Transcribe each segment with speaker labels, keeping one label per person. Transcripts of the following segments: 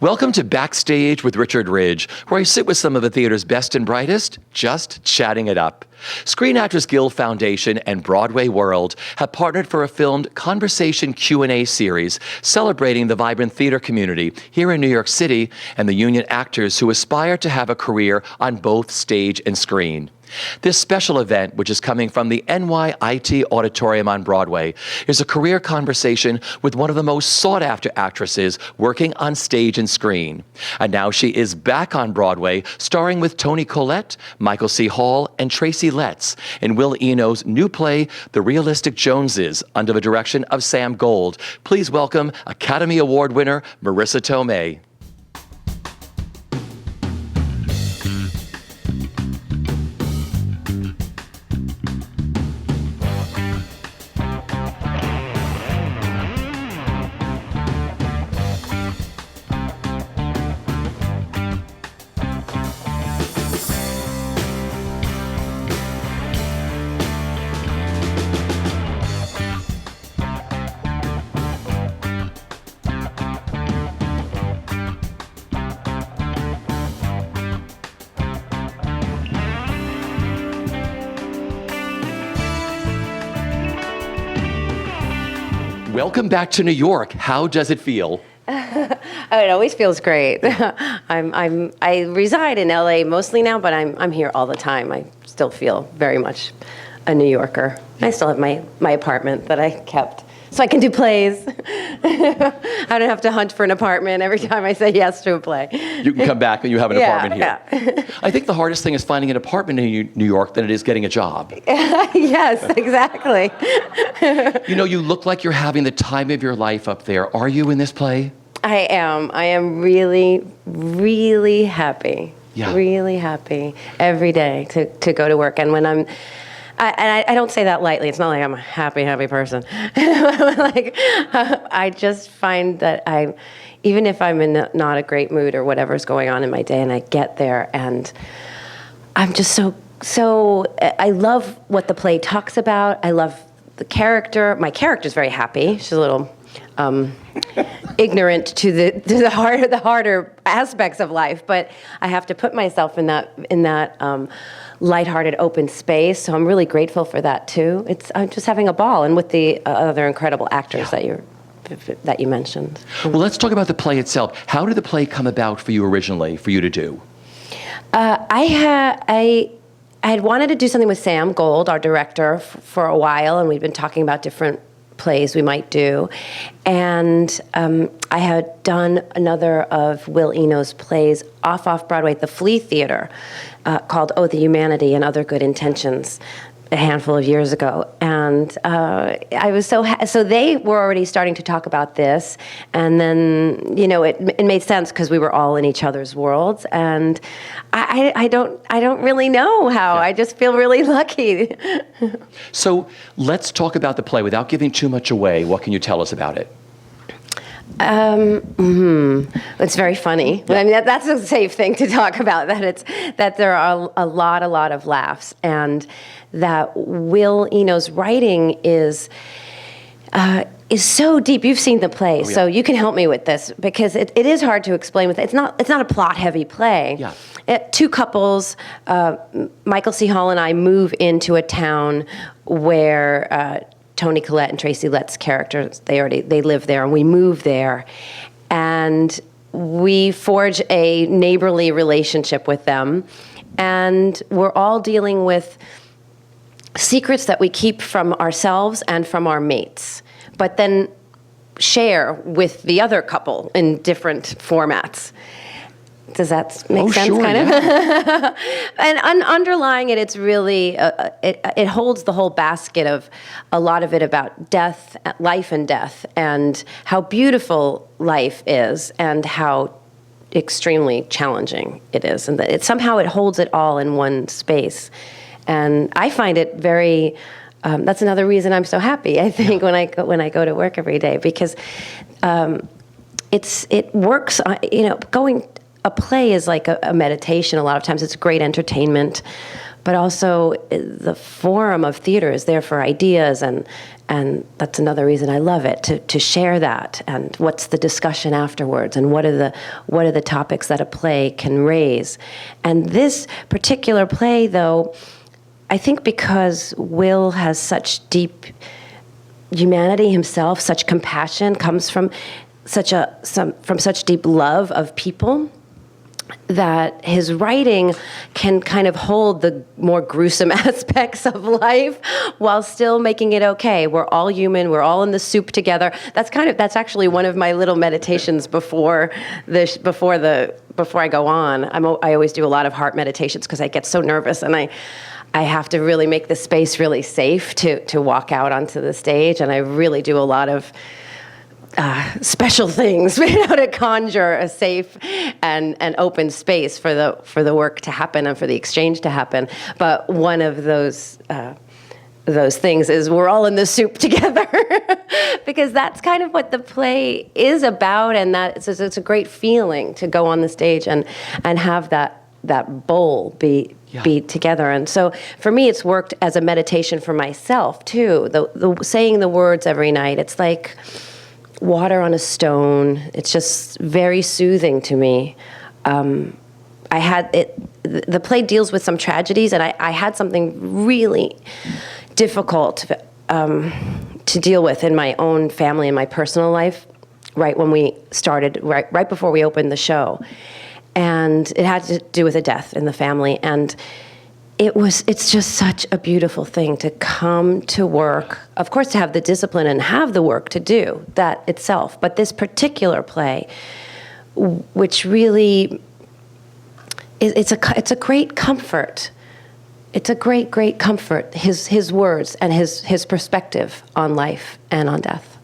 Speaker 1: Welcome to Backstage with Richard Ridge, where I sit with some of the theater's best and brightest, just chatting it up. Screen Actors Guild Foundation and BroadwayWorld have partnered for a filmed conversation Q&A series celebrating the vibrant theater community here in New York City and the union actors who aspire to have a career on both stage and screen. This special event, which is coming from the NYIT Auditorium on Broadway, is a career conversation with one of the most sought-after actresses working on stage and screen. And now she is back on Broadway, starring with Toni Collette, Michael C. Hall, and Tracy Letts in Will Eno's new play, The Realistic Joneses, under the direction of Sam Gold. Please welcome Academy Award winner Marisa Tomei. Welcome back to New York. How does it feel?
Speaker 2: It always feels great. I reside in LA mostly now, but I'm here all the time. I still feel very much a New Yorker. I still have my apartment that I kept, so I can do plays. I don't have to hunt for an apartment every time I say yes to a play.
Speaker 1: You can come back and you have an apartment here.
Speaker 2: Yeah.
Speaker 1: I think the hardest thing is finding an apartment in New York than it is getting a job.
Speaker 2: Yes, exactly.
Speaker 1: You know, you look like you're having the time of your life up there. Are you in this play?
Speaker 2: I am. I am really, really happy.
Speaker 1: Yeah.
Speaker 2: Really happy every day to go to work. And when I don't say that lightly. It's not like I'm a happy person. I just find that even if I'm in not a great mood or whatever's going on in my day, and I get there, and I'm just so. I love what the play talks about. I love the character. My character's very happy. She's a little ignorant to the harder aspects of life, but I have to put myself in that lighthearted, open space. So I'm really grateful for that too. I'm just having a ball, and with the other incredible actors that you mentioned.
Speaker 1: Well, let's talk about the play itself. How did the play come about for you originally, for you to do?
Speaker 2: I had wanted to do something with Sam Gold, our director, for a while, and we'd been talking about different plays we might do. And I had done another of Will Eno's plays off Broadway at the Flea Theater called Oh, the Humanity and Other Good Intentions a handful of years ago. And I was so they were already starting to talk about this. And then, you know, it made sense because we were all in each other's worlds. And I don't really know how. Yeah. I just feel really lucky.
Speaker 1: So let's talk about the play without giving too much away. What can you tell us about it?
Speaker 2: It's very funny. Yeah. I mean, that's a safe thing to talk about. That there are a lot of laughs, and that Will Eno's writing is so deep. You've seen the play, so you can help me with this because it is hard to explain. It's not a plot-heavy play. Yeah. Two couples, Michael C. Hall and I, move into a town where Toni Collette and Tracy Letts' characters, they live there, and we move there, and we forge a neighborly relationship with them, and we're all dealing with secrets that we keep from ourselves and from our mates, but then share with the other couple in different formats. Does that make sense?
Speaker 1: Sure,
Speaker 2: kind of.
Speaker 1: Yeah.
Speaker 2: And underlying it, it's really it holds the whole basket of a lot of it about death, life and death, and how beautiful life is, and how extremely challenging it is, and that somehow it holds it all in one space. And I find it very. That's another reason I'm so happy. I think when I go to work every day, because it works. Going. A play is like a meditation. A lot of times it's great entertainment, but also the forum of theater is there for ideas, and that's another reason I love it, to share that, and what's the discussion afterwards, and what are the topics that a play can raise. And this particular play, though, I think because Will has such deep humanity himself, such compassion, comes from such deep love of people, that his writing can kind of hold the more gruesome aspects of life while still making it okay. We're all human. We're all in the soup together. That's actually one of my little meditations before I go on. I always do a lot of heart meditations because I get so nervous, and I have to really make the space really safe to walk out onto the stage, and I really do a lot of special things, to conjure a safe and open space for the work to happen and for the exchange to happen. But one of those things is we're all in the soup together, because that's kind of what the play is about, and it's a great feeling to go on the stage and have that bowl be together. And so for me, it's worked as a meditation for myself too. The saying the words every night, it's like water on a stone. It's just very soothing to me. The play deals with some tragedies, and I had something really difficult to deal with in my own family and my personal life right when we started, right before we opened the show. And it had to do with a death in the family. And it's just such a beautiful thing to come to work, of course, to have the discipline and have the work to do that itself. But this particular play, which really, it's a great comfort. It's a great comfort, his words and his perspective on life and on death.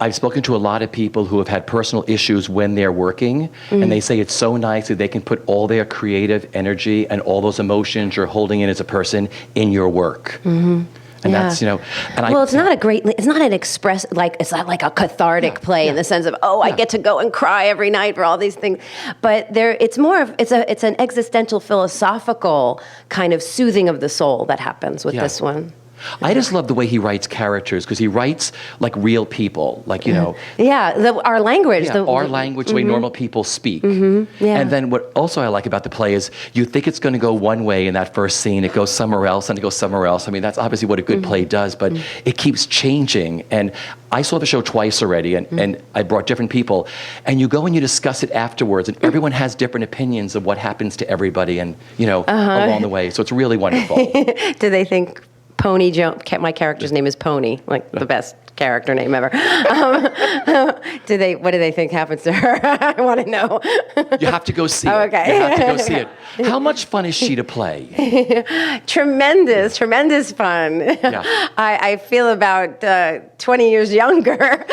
Speaker 1: I've spoken to a lot of people who have had personal issues when they're working, and they say it's so nice that they can put all their creative energy and all those emotions you're holding in as a person in your work. Mm-hmm. And that's, it's not an express, it's not like a cathartic play in the sense of, I get to go and cry every night for all these things. But it's more of, it's an existential, philosophical kind of soothing of the soul that happens with this one. I just love the way he writes characters, because he writes like real people,
Speaker 2: our language.
Speaker 1: Our language, the way normal people speak. Mm-hmm. Yeah. And then what also I like about the play is you think it's going to go one way in that first scene, it goes somewhere else, and it goes somewhere else. I mean, that's obviously what a good play does, but it keeps changing. And I saw the show twice already, and I brought different people, and you go and you discuss it afterwards, and everyone has different opinions of what happens to everybody, and along the way. So it's really wonderful.
Speaker 2: Do they think Pony Jones, my character's name is Pony, the best character name ever. What do they think happens to her? I want to know.
Speaker 1: You have to go see it.
Speaker 2: Okay.
Speaker 1: You have to go see it. How much fun is she to play?
Speaker 2: Tremendous fun. Yeah. I feel about 20 years younger.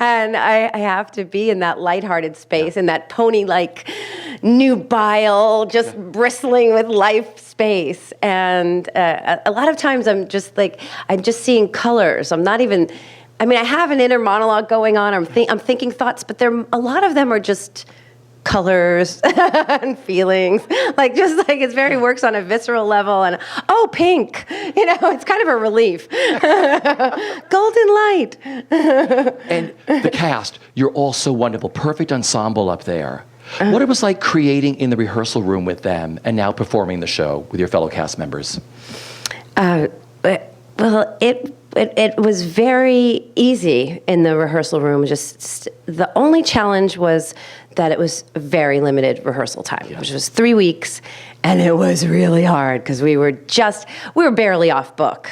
Speaker 2: And I have to be in that lighthearted space, in that pony-like nubile, just bristling with life space. And a lot of times I'm just seeing colors. I'm not even, I have an inner monologue going on. I'm thinking thoughts, but a lot of them are just colors and feelings. It very works on a visceral level. And, pink, it's kind of a relief. Golden light.
Speaker 1: And the cast, you're all so wonderful. Perfect ensemble up there. What it was like creating in the rehearsal room with them and now performing the show with your fellow cast members?
Speaker 2: Well, it was very easy in the rehearsal room. Just the only challenge was that it was very limited rehearsal time, which was 3 weeks, and it was really hard because we were barely off book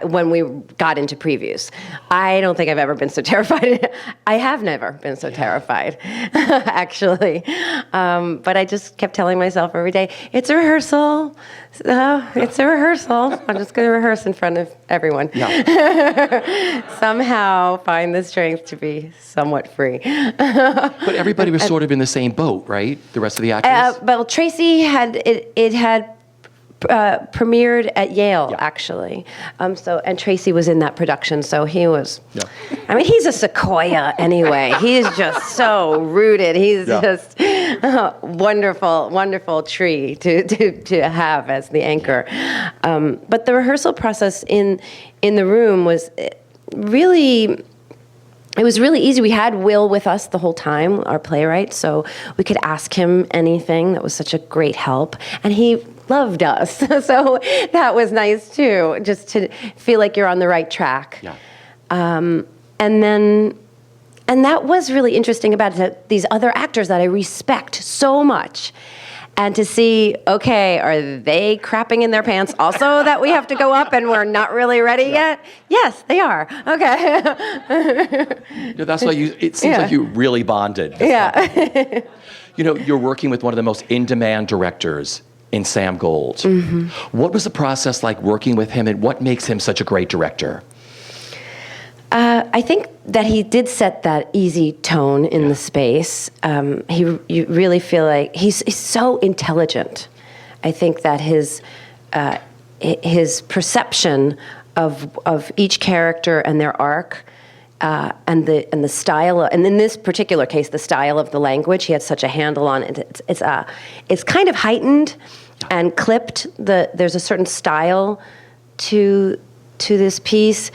Speaker 2: when we got into previews. I don't think I've ever been so terrified. I have never been so terrified, actually. But I just kept telling myself every day, it's a rehearsal. It's a rehearsal. I'm just going to rehearse in front of everyone. Yeah. Somehow find the strength to be somewhat free.
Speaker 1: But everybody was sort of in the same boat, right? The rest of the actors?
Speaker 2: Well, Tracy had premiered at Yale, actually. And Tracy was in that production, so he was. Yeah. He's a sequoia anyway. He's just so rooted. He's just. wonderful tree to have as the anchor. But the rehearsal process in the room was really. It was really easy. We had Will with us the whole time, our playwright, so we could ask him anything. That was such a great help. And he loved us, so that was nice too, just to feel like you're on the right track.
Speaker 1: Yeah.
Speaker 2: And that was really interesting about it, these other actors that I respect so much. And to see, okay, are they crapping in their pants also that we have to go up and we're not really ready yet? Yes, they are. Okay.
Speaker 1: That's why it seems like you really bonded.
Speaker 2: Yeah.
Speaker 1: You're working with one of the most in-demand directors in Sam Gold. Mm-hmm. What was the process like working with him, and what makes him such a great director?
Speaker 2: I think that he did set that easy tone in the space. You really feel like he's so intelligent. I think that his perception of each character and their arc, and the style, and in this particular case, the style of the language, he had such a handle on it. It's kind of heightened and clipped. There's a certain style to this piece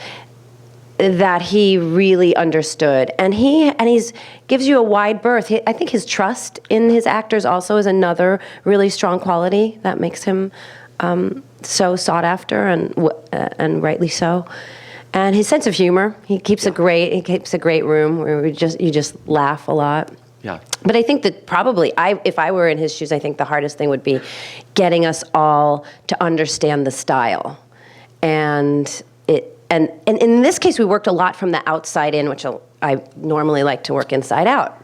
Speaker 2: that he really understood, and he's gives you a wide berth. I think his trust in his actors also is another really strong quality that makes him so sought after, and rightly so. And his sense of humor, he keeps a great room where you just laugh a lot.
Speaker 1: Yeah.
Speaker 2: But I think that probably if I were in his shoes, I think the hardest thing would be getting us all to understand the style, and in this case, we worked a lot from the outside in, which I normally like to work inside out.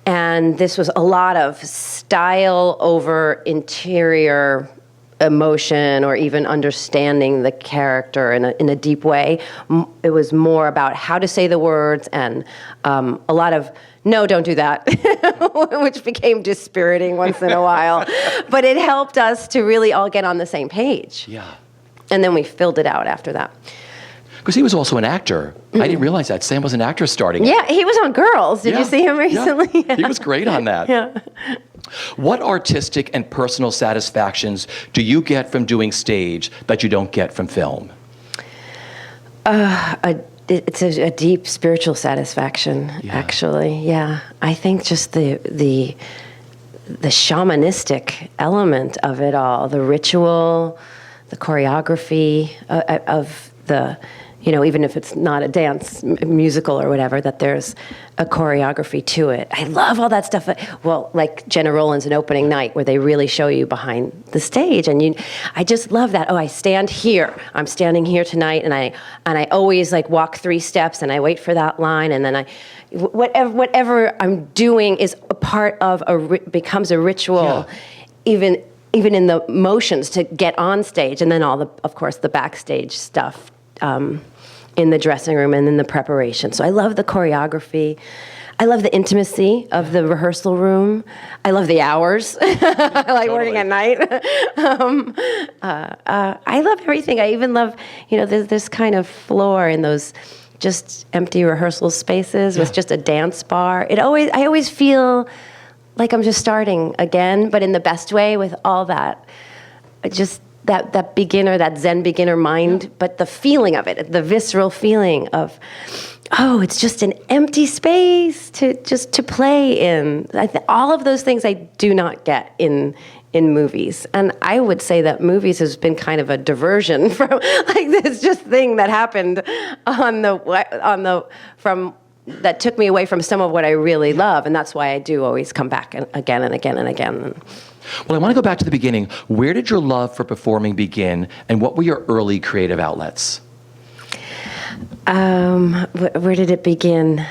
Speaker 2: And this was a lot of style over interior emotion, or even understanding the character in a deep way. It was more about how to say the words, and a lot of, no, don't do that, which became dispiriting once in a while. But it helped us to really all get on the same page.
Speaker 1: Yeah.
Speaker 2: And then we filled it out after that.
Speaker 1: Because he was also an actor. Mm-hmm. I didn't realize that. Sam was an actor starting.
Speaker 2: Yeah, he was on Girls. Did you see him recently?
Speaker 1: Yeah. He was great on that.
Speaker 2: Yeah.
Speaker 1: What artistic and personal satisfactions do you get from doing stage that you don't get from film?
Speaker 2: It's a deep spiritual satisfaction, actually. Yeah, I think just the shamanistic element of it all, the ritual, the choreography of the, even if it's not a dance musical or whatever, that there's a choreography to it. I love all that stuff. Well, like Jenna Rollins' An Opening Night, where they really show you behind the stage, and I just love that. Oh, I stand here. I'm standing here tonight, and I always walk 3 steps, and I wait for that line, and then whatever I'm doing is a part of becomes a ritual, even in the motions to get on stage, and then of course, the backstage stuff. In the dressing room and in the preparation. So I love the choreography. I love the intimacy of the rehearsal room. I love the hours. I like working at night. I love everything. I even love, there's this kind of floor in those just empty rehearsal spaces with just a dance bar. I always feel like I'm just starting again, but in the best way, with all that, just that beginner, that Zen beginner mind, but the feeling of it, the visceral feeling of, it's just an empty space to play in. All of those things I do not get in movies. And I would say that movies has been kind of a diversion from this just thing that happened that took me away from some of what I really love. And that's why I do always come back again and again and again.
Speaker 1: Well, I want to go back to the beginning. Where did your love for performing begin, and what were your early creative outlets?
Speaker 2: Where did it begin?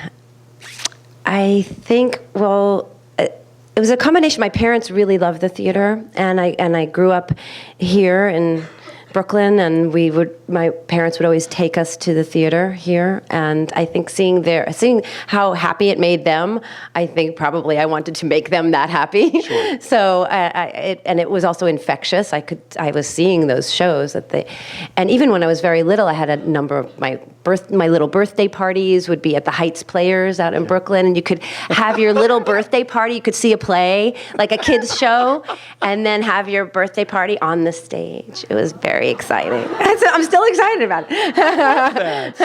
Speaker 2: I think, it was a combination. My parents really loved the theater, and I grew up here in Brooklyn, and my parents would always take us to the theater here, and I think seeing how happy it made them, I think probably I wanted to make them that happy. Sure. So it was also infectious. I was seeing those shows and even when I was very little, I had a number of my little birthday parties would be at the Heights Players out in Brooklyn, and you could have your little birthday party. You could see a play, like a kids show, and then have your birthday party on the stage. It was very exciting. I'm still excited about it.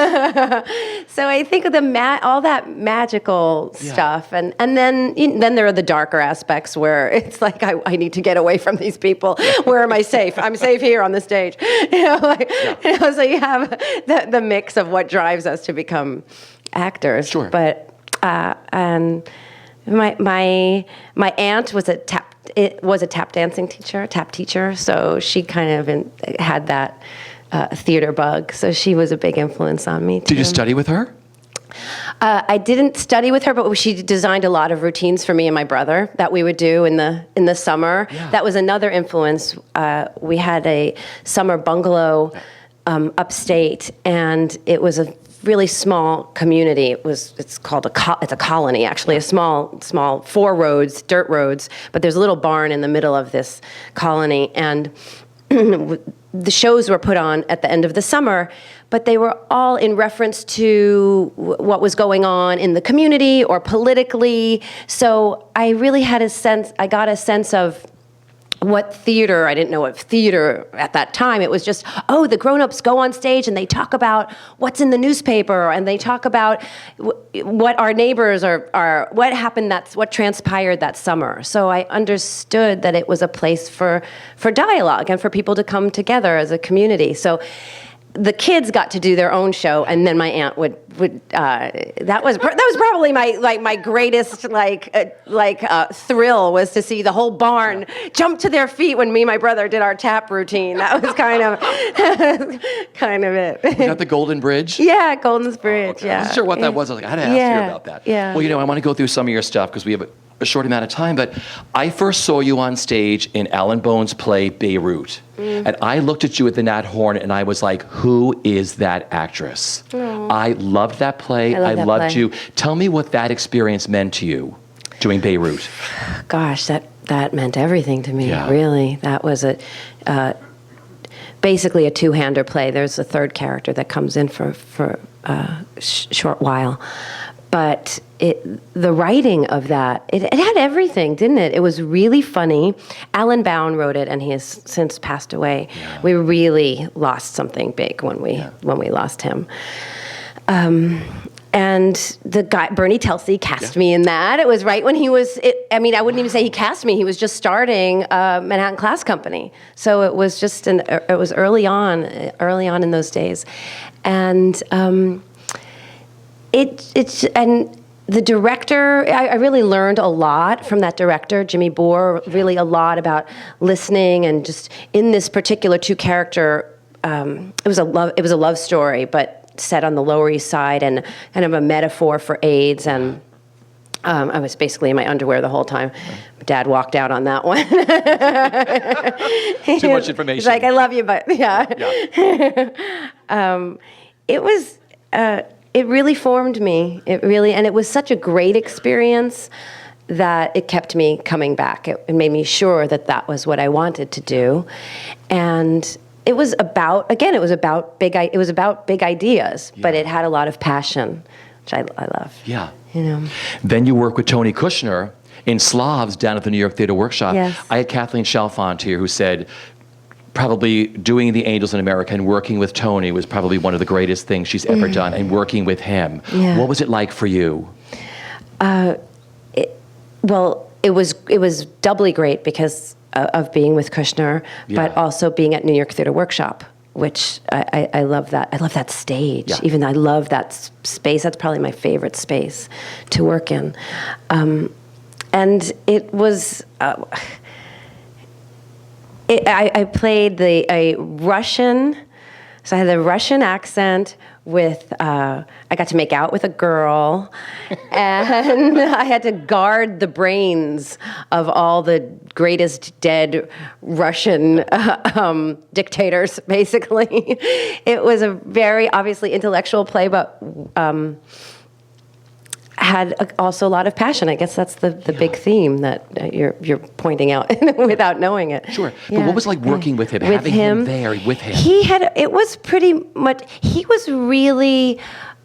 Speaker 2: So I think of all that magical stuff, and then there are the darker aspects where it's like I need to get away from these people. Where am I safe? I'm safe here on the stage. So you have the mix of what drives us to become actors.
Speaker 1: Sure.
Speaker 2: But and my aunt was a tap dancing teacher, tap teacher. So she kind of had that theater bug. So she was a big influence on me too.
Speaker 1: Did you study with her?
Speaker 2: I didn't study with her, but she designed a lot of routines for me and my brother that we would do in the summer. Yeah. That was another influence. We had a summer bungalow upstate, and it was a really small community. It's called it's a colony, actually, a small 4 roads, dirt roads, but there's a little barn in the middle of this colony, and the shows were put on at the end of the summer, but they were all in reference to what was going on in the community or politically. So I really got a sense of what theater. I didn't know what theater at that time. It was just, the grown-ups go on stage and they talk about what's in the newspaper, and they talk about what our neighbors are what happened, what transpired that summer. So I understood that it was a place for dialogue and for people to come together as a community. So the kids got to do their own show, and then my aunt would that was probably my greatest thrill, was to see the whole barn jump to their feet when me and my brother did our tap routine. That was kind of it.
Speaker 1: Was that the Golden Bridge?
Speaker 2: Yeah, Golden's Bridge. Yeah,
Speaker 1: I wasn't sure what that was. I was like, I had to ask you about that.
Speaker 2: Yeah.
Speaker 1: Well, I want to go through some of your stuff because we have a short amount of time, but I first saw you on stage in Alan Bone's play Beirut. And I looked at you at the Nat Horn and I was like, who is that actress? Aww. I loved that play. I loved you. Tell me what that experience meant to you doing Beirut. Gosh,
Speaker 2: that meant everything to me, really. That was basically a two-hander play. There's a third character that comes in for a short while. But the writing of that, it had everything, didn't it? It was really funny. Alan Bown wrote it, and he has since passed away. Yeah. We really lost something big when we lost him. And the guy, Bernie Telsey, cast me in that. It was right when he was, I wouldn't even say he cast me. He was just starting Manhattan Class Company. So it was just, it was early on in those days. And and the director, I really learned a lot from that director, Jimmy Bohr, really a lot about listening, and just in this particular two-character, it was a love story, but set on the Lower East Side, and kind of a metaphor for AIDS, and I was basically in my underwear the whole time. Dad walked out on that one.
Speaker 1: Too much information.
Speaker 2: He's like, I love you, but it was... It really formed me. And it was such a great experience that it kept me coming back. It made me sure that was what I wanted to do. And it was about big ideas, but it had a lot of passion, which I love.
Speaker 1: Yeah. Then you work with Tony Kushner in Slavs down at the New York Theater Workshop.
Speaker 2: Yes.
Speaker 1: I had Kathleen Chalfant here who said, probably doing The Angels in America and working with Tony was probably one of the greatest things she's ever done, and working with him. Yeah. What was it like for you?
Speaker 2: It was doubly great because of being with Kushner, but also being at New York Theater Workshop, which I love that. I love that stage. Yeah. Even though I love that space. That's probably my favorite space to work in. And it was... I played a Russian, so I had a Russian accent with, I got to make out with a girl, and I had to guard the brains of all the greatest dead Russian dictators, basically. It was a very obviously intellectual play, but had also a lot of passion. I guess that's the big theme that you're pointing out without knowing it.
Speaker 1: Sure. But what was like working with him, having him there with him?
Speaker 2: It was pretty much, he was really,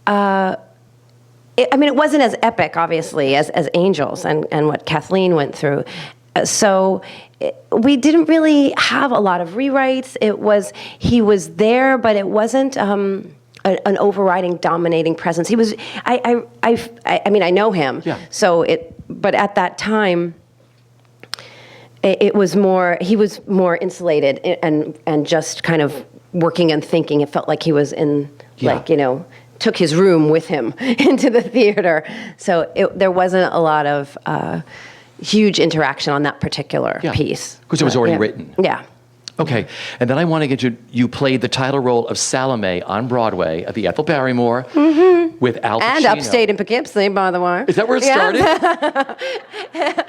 Speaker 2: it wasn't as epic, obviously, as Angels and what Kathleen went through. We didn't really have a lot of rewrites. He was there, but it wasn't an overriding, dominating presence. He was. I know him.
Speaker 1: Yeah.
Speaker 2: But at that time, it was more. He was more insulated and just kind of working and thinking. It felt like he was in, took his room with him into the theater. So there wasn't a lot of huge interaction on that particular piece.
Speaker 1: Because it was already written.
Speaker 2: Yeah.
Speaker 1: Okay, and then I want to get you played the title role of Salome on Broadway at the Ethel Barrymore with Al Pacino.
Speaker 2: And upstate in Poughkeepsie, by the way.
Speaker 1: Is that where it started?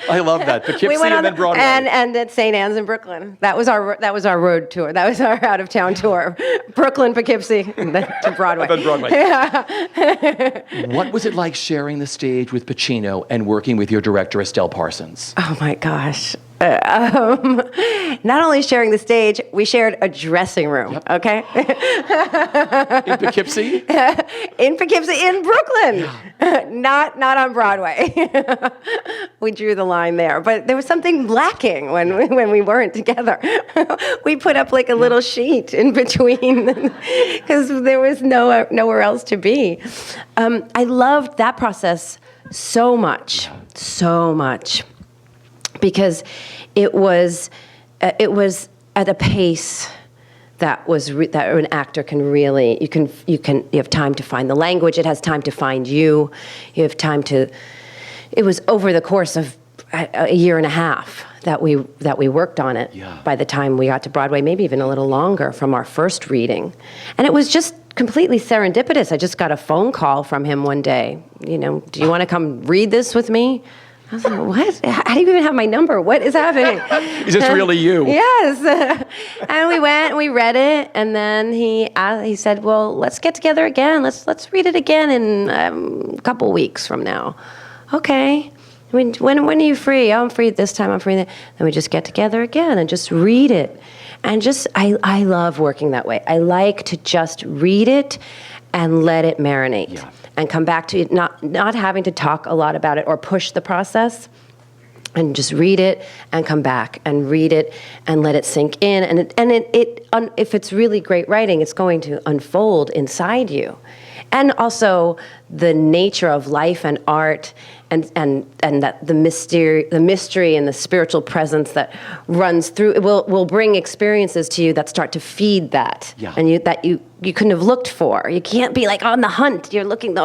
Speaker 1: I love that. Poughkeepsie and then Broadway.
Speaker 2: And at St. Anne's in Brooklyn. That was our road tour. That was our out of town tour. Brooklyn, Poughkeepsie, and then to Broadway.
Speaker 1: And then Broadway. Yeah. What was it like sharing the stage with Pacino and working with your director Estelle Parsons?
Speaker 2: Oh my gosh. Not only sharing the stage, we shared a dressing room. Yep. Okay.
Speaker 1: In Poughkeepsie?
Speaker 2: In Poughkeepsie, in Brooklyn. Yeah. Not on Broadway. We drew the line there, but there was something lacking when we weren't together. We put up like a little sheet in between because there was nowhere else to be. I loved that process so much, because it was at a pace that an actor can really you have time to find the language. It has time to find you. You have time to. It was over the course of a year and a half that we worked on it.
Speaker 1: Yeah.
Speaker 2: By the time we got to Broadway, maybe even a little longer from our first reading, and it was just completely serendipitous. I just got a phone call from him one day. Do you want to come read this with me? I was like, what? How do you even have my number? What is happening?
Speaker 1: Is this really you?
Speaker 2: Yes. And we went and we read it, and then he said, well, let's get together again. Let's read it again in a couple weeks from now. Okay. When are you free? Oh, I'm free this time. I'm free. Then we just get together again and just read it. And I love working that way. I like to just read it and let it marinate. Yeah. And come back to it, not having to talk a lot about it or push the process, and just read it and come back and read it and let it sink in. And if it's really great writing, it's going to unfold inside you. And also the nature of life and art and that the mystery and the spiritual presence that runs through it will bring experiences to you that start to feed that.
Speaker 1: Yeah.
Speaker 2: And you couldn't have looked for. You can't be like on the hunt. You're looking,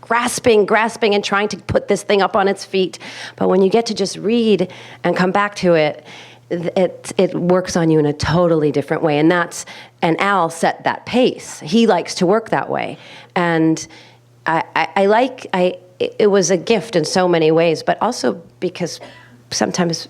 Speaker 2: grasping and trying to put this thing up on its feet. But when you get to just read and come back to it, it works on you in a totally different way. And Al set that pace. He likes to work that way. And it was a gift in so many ways, but also because sometimes,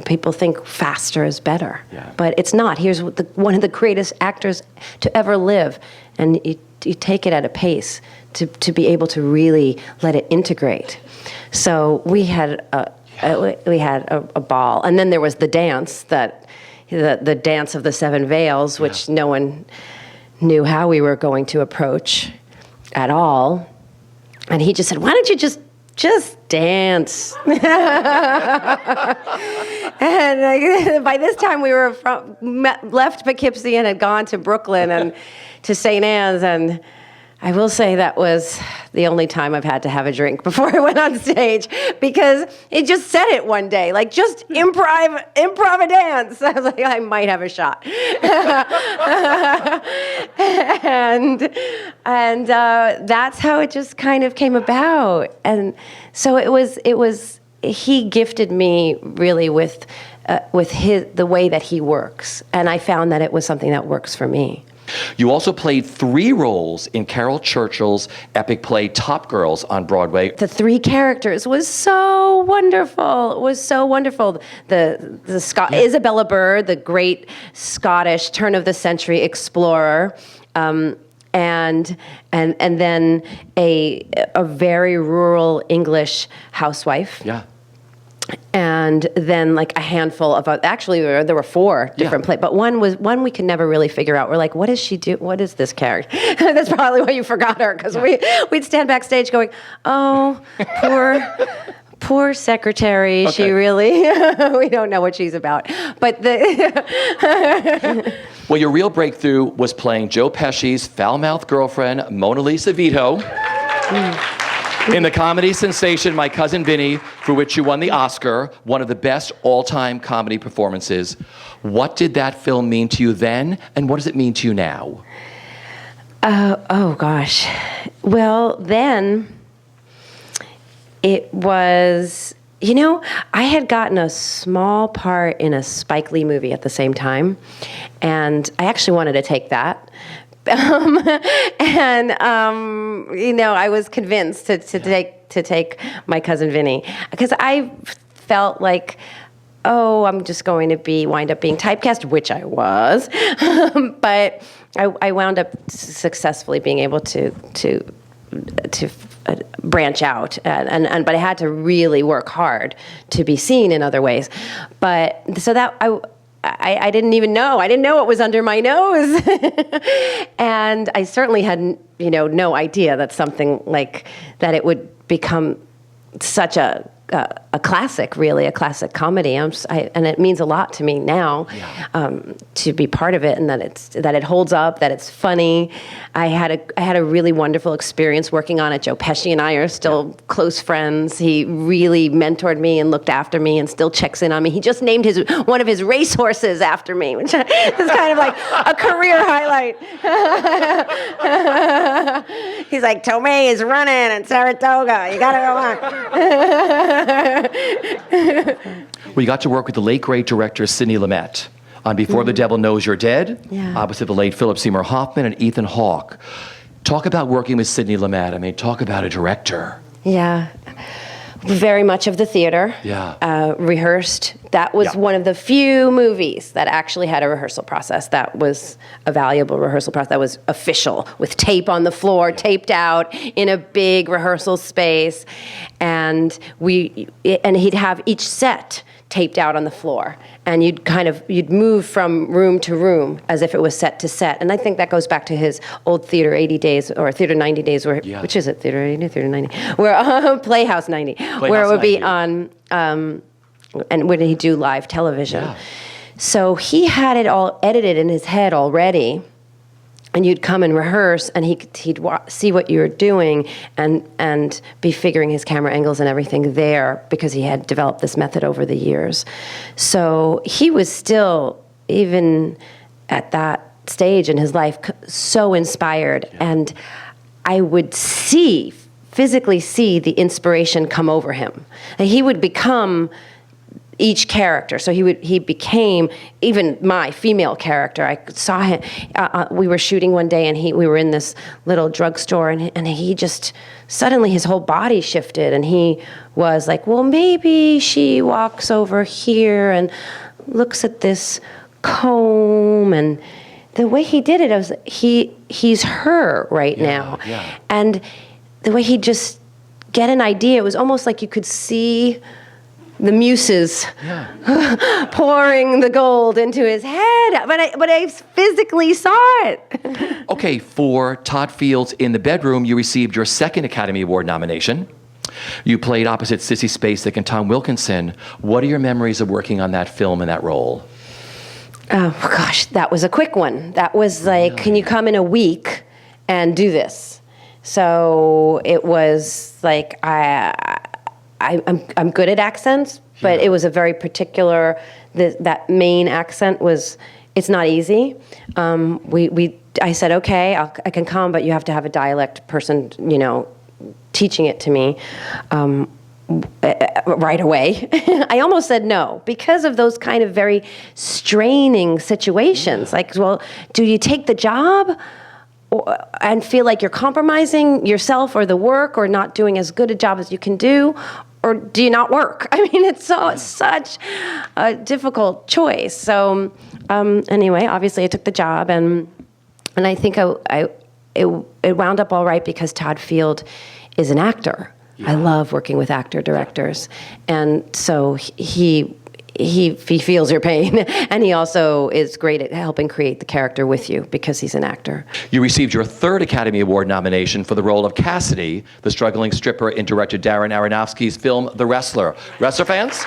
Speaker 2: people think faster is better, but it's not. Here's one of the greatest actors to ever live, and you take it at a pace to be able to really let it integrate. So we had a ball, and then there was the dance the dance of the seven veils, which no one knew how we were going to approach at all. And he just said, why don't you just dance? And by this time we were left Poughkeepsie and had gone to Brooklyn and to St. Anne's, and I will say that was the only time I've had to have a drink before I went on stage, because it just said it one day, like, just improv a dance. I was like, I might have a shot. and that's how it just kind of came about. And so it was he gifted me really with the way that he works, and I found that it was something that works for me.
Speaker 1: You also played 3 roles in Carol Churchill's epic play Top Girls on Broadway.
Speaker 2: The 3 characters was so wonderful. It was so wonderful. Isabella Burr, the great Scottish turn of the century explorer, and then a very rural English housewife.
Speaker 1: Yeah.
Speaker 2: And then like a handful of actually there were 4 different plays, but one we could never really figure out. We're like, what does she do? What is this character? That's probably why you forgot her, because we'd stand backstage going, oh, poor secretary. Okay. She really we don't know what she's about. But
Speaker 1: well, your real breakthrough was playing Joe Pesci's foul-mouthed girlfriend, Mona Lisa Vito. In the comedy sensation My Cousin Vinny, for which you won the Oscar, one of the best all-time comedy performances. What did that film mean to you then, and what does it mean to you now?
Speaker 2: Oh, gosh. Well, then it was, I had gotten a small part in a Spike Lee movie at the same time, and I actually wanted to take that. I was convinced to take My Cousin Vinny, because I felt like, I'm just going to wind up being typecast, which I was, but I wound up successfully being able to branch out, but I had to really work hard to be seen in other ways. But so that I didn't even know. I didn't know what was under my nose. And I certainly had, no idea that something like that it would become such a classic, really, a classic comedy. And it means a lot to me now to be part of it, and that it holds up, that it's funny. I had a really wonderful experience working on it. Joe Pesci and I are still close friends. He really mentored me and looked after me and still checks in on me. He just named one of his racehorses after me, which is kind of like a career highlight. He's like, Tomei is running in Saratoga. You gotta go on.
Speaker 1: Well, you got to work with the late, great director Sidney Lumet on Before the Devil Knows You're Dead, opposite the late Philip Seymour Hoffman and Ethan Hawke. Talk about working with Sidney Lumet. I mean, talk about a director.
Speaker 2: Yeah. Very much of the theater.
Speaker 1: Yeah.
Speaker 2: Rehearsed. That was one of the few movies that actually had a rehearsal process. That was a valuable rehearsal process. That was official, with tape on the floor, taped out in a big rehearsal space. And he'd have each set taped out on the floor, and you'd move from room to room as if it was set to set. And I think that goes back to his old Theater 80 days, or Theater 90 days, which is it, Theater 80, Theater 90, where Playhouse 90, where it would be on, and when he'd do live television. Yeah. So he had it all edited in his head already. And you'd come and rehearse, and he'd see what you were doing, and be figuring his camera angles and everything there, because he had developed this method over the years. So he was still, even at that stage in his life, so inspired. Yeah. And I would physically see the inspiration come over him. And he would become each character. So he became even my female character. I saw him. We were shooting one day, and we were in this little drugstore, and he just suddenly his whole body shifted, and he was like, well, maybe she walks over here and looks at this comb, and the way he did it, I was he's her right now, and the way he'd just get an idea, it was almost like you could see the muses pouring the gold into his head, but I physically saw it.
Speaker 1: Okay, for Todd Field's In the Bedroom, you received your second Academy Award nomination. You played opposite Sissy Spacek and Tom Wilkinson. What are your memories of working on that film and that role?
Speaker 2: Oh gosh, that was a quick one. That was like, really? Can you come in a week and do this? So it was like I'm good at accents, but it was a very particular. That main accent it's not easy. I said, okay, I can come, but you have to have a dialect person, teaching it to me. right away. I almost said no because of those kind of very straining situations. Like, well, do you take the job and feel like you're compromising yourself or the work or not doing as good a job as you can do? Or do you not work? I mean, it's such a difficult choice. So anyway, obviously I took the job, and I think it wound up all right because Todd Field is an actor. Yeah. I love working with actor-directors. And so he feels your pain, and he also is great at helping create the character with you because he's an actor.
Speaker 1: You received your third Academy Award nomination for the role of Cassidy, the struggling stripper in director Darren Aronofsky's film The Wrestler. Wrestler fans?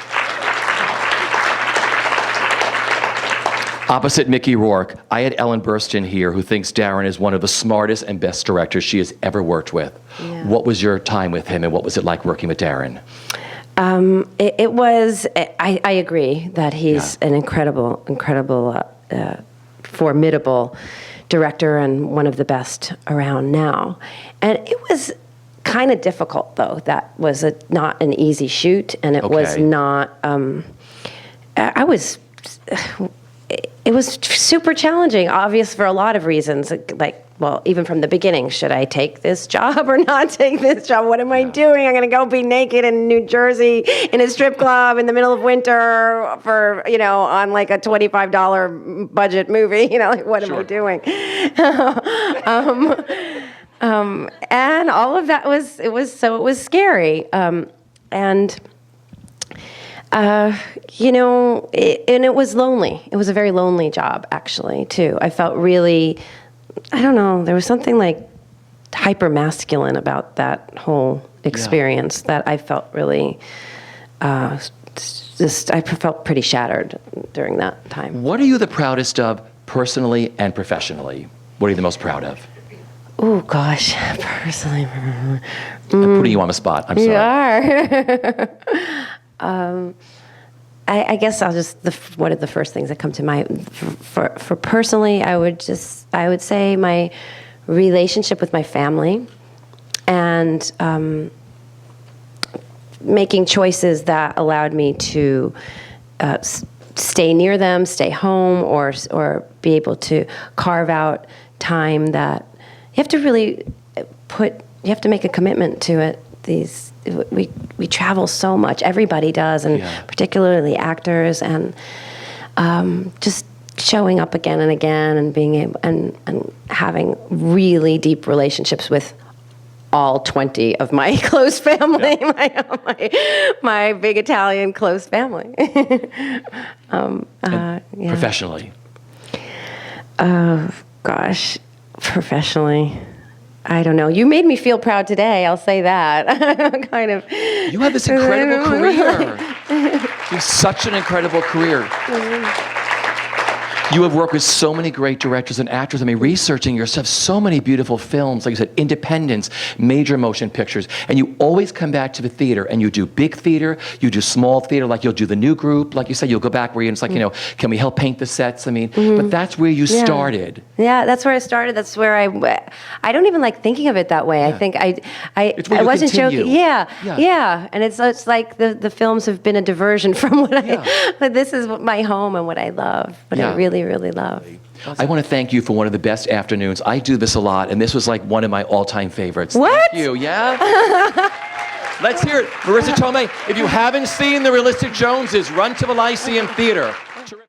Speaker 1: Opposite Mickey Rourke, I had Ellen Burstyn here, who thinks Darren is one of the smartest and best directors she has ever worked with. Yeah. What was your time with him, and what was it like working with Darren?
Speaker 2: It was, I agree that he's an incredible, formidable director and one of the best around now. And it was kind of difficult, though. That was not an easy shoot, and it was not, it was super challenging, obvious for a lot of reasons. Like, well, even from the beginning, should I take this job or not take this job? What am I doing? I'm going to go be naked in New Jersey in a strip club in the middle of winter for, on like a $25 budget movie. Like, what am I doing? And all of that it was scary. And it was lonely. It was a very lonely job, actually, too. I felt really, I don't know, there was something like hyper-masculine about that whole experience that I felt really, I felt pretty shattered during that time.
Speaker 1: What are you the proudest of personally and professionally? What are you the most proud of?
Speaker 2: Oh, gosh, personally.
Speaker 1: I'm putting you on the spot. I'm sorry.
Speaker 2: You are. I guess I'll just, what are the first things that come to mind? For personally, I would say my relationship with my family and making choices that allowed me to stay near them, stay home, or be able to carve out time that you have to really you have to make a commitment to it. We travel so much. Everybody does, and particularly actors, and just showing up again and again, and being able and having really deep relationships with all 20 of my close family, my big Italian close family.
Speaker 1: Professionally?
Speaker 2: Gosh, professionally. I don't know. You made me feel proud today. I'll say that. Kind of.
Speaker 1: You have this incredible career. You have such an incredible career. You have worked with so many great directors and actors. I mean, researching your stuff, so many beautiful films, like you said, independents, major motion pictures, and you always come back to the theater, and you do big theater, you do small theater, like you'll do the new group, like you said, you'll go back where it's like, can we help paint the sets? I mean, but that's where you started.
Speaker 2: Yeah, that's where I started. That's where I don't even like thinking of it that way. I think I wasn't joking. Yeah. And it's like the films have been a diversion from what but this is my home and what I love, what I really love.
Speaker 1: I want to thank you for one of the best afternoons. I do this a lot, and this was like one of my all-time favorites.
Speaker 2: What?
Speaker 1: Thank you, Let's hear it. Marisa Tomei, if you haven't seen The Realistic Joneses, run to the Lyceum Theater.